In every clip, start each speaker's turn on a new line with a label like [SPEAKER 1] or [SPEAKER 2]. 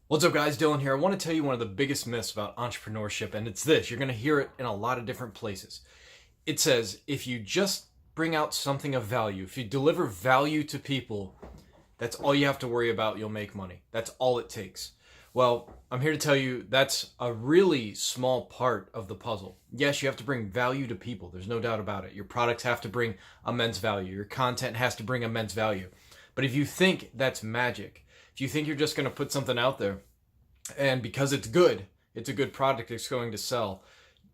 [SPEAKER 1] What's up, guys? Dillon here. I want to tell you one of the biggest myths about entrepreneurship, and it's this. You're going to hear it in a lot of different places. It says if you just bring out something of value, if you deliver value to people, that's all you have to worry about. You'll make money. That's all it takes. Well, I'm here to tell you that's a really small part of the puzzle. Yes, you have to bring value to people. There's no doubt about it. Your products have to bring immense value. Your content has to bring immense value. But if you think that's magic, if you think you're just going to put something out there and because it's a good product, it's going to sell,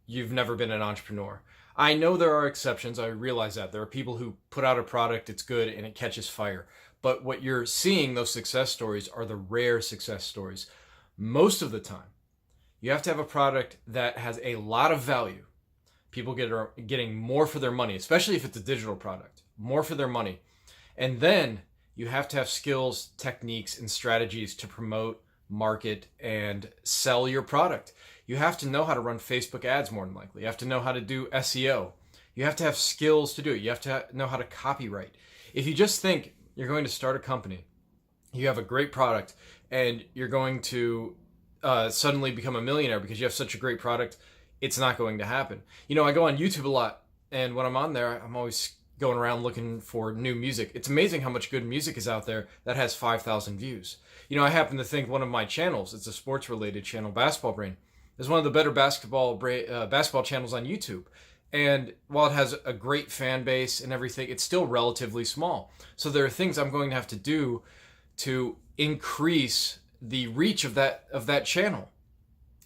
[SPEAKER 1] you've never been an entrepreneur. I know there are exceptions. I realize that. There are people who put out a product, it's good, and it catches fire. But what you're seeing, those success stories, are the rare success stories. Most of the time, you have to have a product that has a lot of value. People getting more for their money, especially if it's a digital product, more for their money. And then you have to have skills, techniques, and strategies to promote, market, and sell your product. You have to know how to run Facebook ads, more than likely. You have to know how to do SEO. You have to have skills to do it. You have to know how to copyright. If you just think you're going to start a company, you have a great product, and you're going to suddenly become a millionaire because you have such a great product, it's not going to happen. You know, I go on YouTube a lot, and when I'm on there, I'm always going around looking for new music. It's amazing how much good music is out there that has 5,000 views. You know, I happen to think one of my channels, it's a sports related channel, Basketball Brain, is one of the better basketball channels on YouTube. And while it has a great fan base and everything, it's still relatively small. So there are things I'm going to have to do to increase the reach of that channel.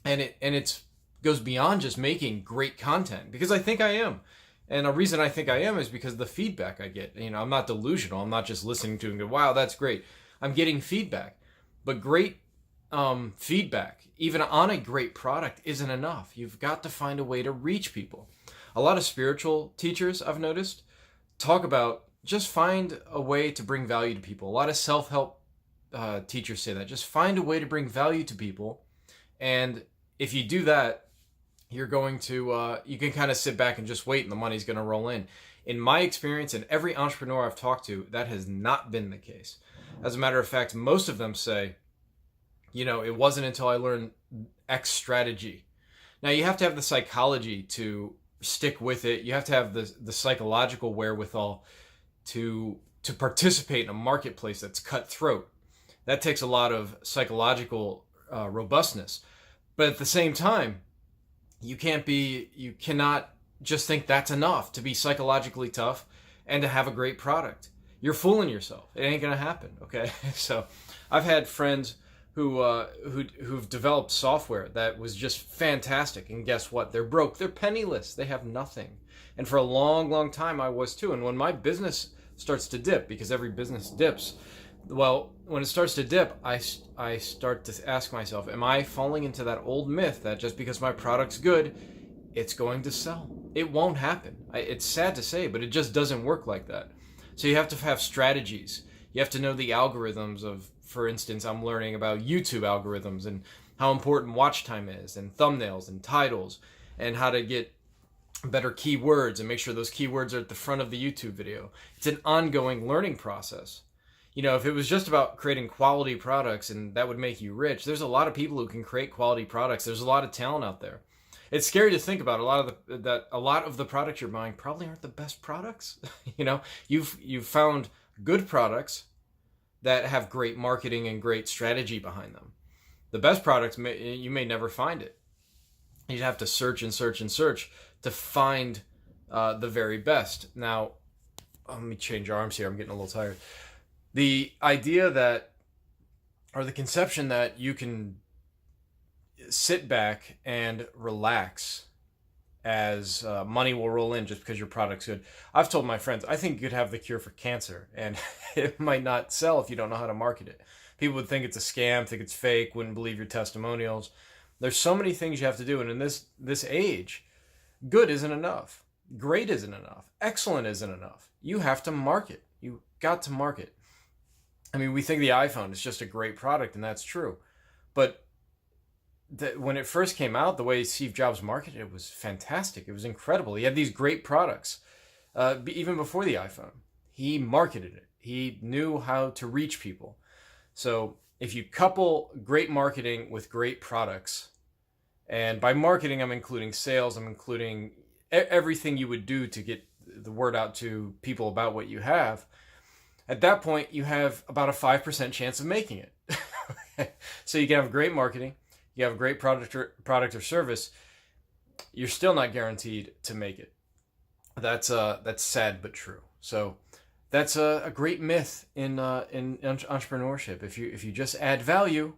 [SPEAKER 1] And it goes beyond just making great content, because I think I am. And a reason I think I am is because of the feedback I get. You know, I'm not delusional. I'm not just listening to it and go, wow, that's great. I'm getting feedback. But great feedback, even on a great product, isn't enough. You've got to find a way to reach people. A lot of spiritual teachers, I've noticed, talk about just find a way to bring value to people. A lot of self-help teachers say that. Just find a way to bring value to people. And if you do that, you're going to, you can kind of sit back and just wait and the money's going to roll in. In my experience, and every entrepreneur I've talked to, that has not been the case. As a matter of fact, most of them say, you know, it wasn't until I learned X strategy. Now, you have to have the psychology to stick with it. You have to have the psychological wherewithal to participate in a marketplace that's cutthroat. That takes a lot of psychological robustness. But at the same time, you cannot just think that's enough to be psychologically tough and to have a great product. You're fooling yourself. It ain't gonna happen, okay? So I've had friends who've developed software that was just fantastic, and guess what? They're broke. They're penniless. They have nothing. And for a long, long time, I was too. And when my business starts to dip, because every business dips, well, when it starts to dip, I start to ask myself, am I falling into that old myth that just because my product's good, it's going to sell? It won't happen. It's sad to say, but it just doesn't work like that. So you have to have strategies. You have to know the algorithms of, for instance, I'm learning about YouTube algorithms and how important watch time is, and thumbnails and titles, and how to get better keywords and make sure those keywords are at the front of the YouTube video. It's an ongoing learning process. You know, if it was just about creating quality products and that would make you rich, there's a lot of people who can create quality products. There's a lot of talent out there. It's scary to think about a lot of the products you're buying probably aren't the best products. You know, you've found good products that have great marketing and great strategy behind them. The best products, you may never find it. You'd have to search and search and search to find the very best. Now, let me change arms here. I'm getting a little tired. The idea that, or the conception that you can sit back and relax as money will roll in just because your product's good. I've told my friends, I think you could have the cure for cancer, and it might not sell if you don't know how to market it. People would think it's a scam, think it's fake, wouldn't believe your testimonials. There's so many things you have to do, and in this age, good isn't enough. Great isn't enough. Excellent isn't enough. You have to market. You got to market. I mean, we think the iPhone is just a great product, and that's true. But when it first came out, the way Steve Jobs marketed it was fantastic. It was incredible. He had these great products. Even before the iPhone, he marketed it. He knew how to reach people. So if you couple great marketing with great products, and by marketing, I'm including sales, I'm including everything you would do to get the word out to people about what you have, at that point, you have about a 5% chance of making it. So you can have great marketing, you have a great product or service, you're still not guaranteed to make it. That's sad but true. So that's a great myth in entrepreneurship. If you just add value,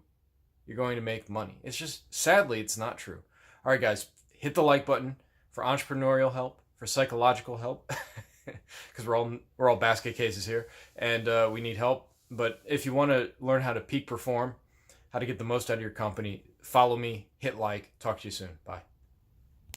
[SPEAKER 1] you're going to make money. It's just, sadly, it's not true. All right, guys, hit the like button for entrepreneurial help, for psychological help, because we're all basket cases here, and we need help. But if you want to learn how to peak perform, how to get the most out of your company, follow me, hit like. Talk to you soon. Bye.